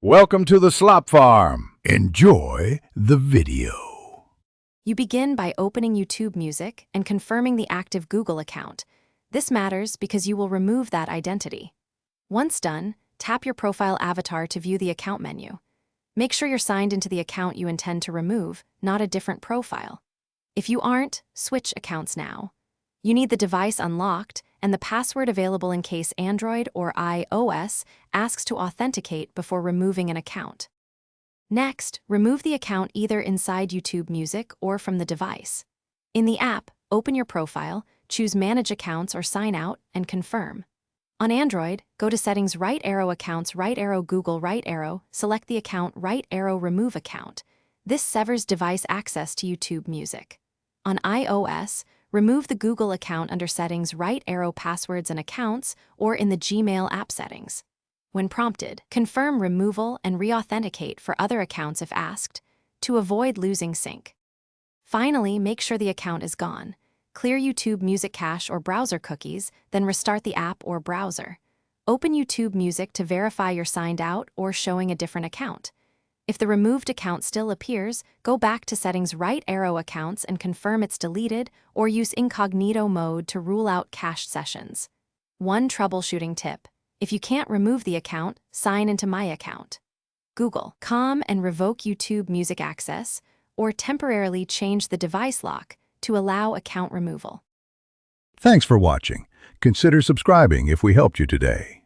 Welcome to the Slop Farm. Enjoy the video. You begin by opening YouTube Music and confirming the active Google account. This matters because you will remove that identity. Once done, tap your profile avatar to view the account menu. Make sure you're signed into the account you intend to remove, not a different profile. If you aren't, switch accounts now. You need the device unlocked and the password available in case Android or iOS asks to authenticate before removing an account. Next, remove the account either inside YouTube Music or from the device. In the app, open your profile, choose Manage Accounts or Sign Out, and confirm. On Android, go to Settings, right arrow Accounts, right arrow Google, right arrow, select the account, right arrow Remove Account. This severs device access to YouTube Music. On iOS, remove the Google account under Settings, right arrow Passwords and Accounts, or in the Gmail app settings. When prompted, confirm removal and re-authenticate for other accounts if asked, to avoid losing sync. Finally, make sure the account is gone. Clear YouTube Music cache or browser cookies, then restart the app or browser. Open YouTube Music to verify you're signed out or showing a different account. If the removed account still appears, go back to Settings, right arrow Accounts and confirm it's deleted, or use incognito mode to rule out cached sessions. One troubleshooting tip: if you can't remove the account, sign into My Account. Google.com and revoke YouTube Music access, or temporarily change the device lock to allow account removal. Thanks for watching. Consider subscribing if we helped you today.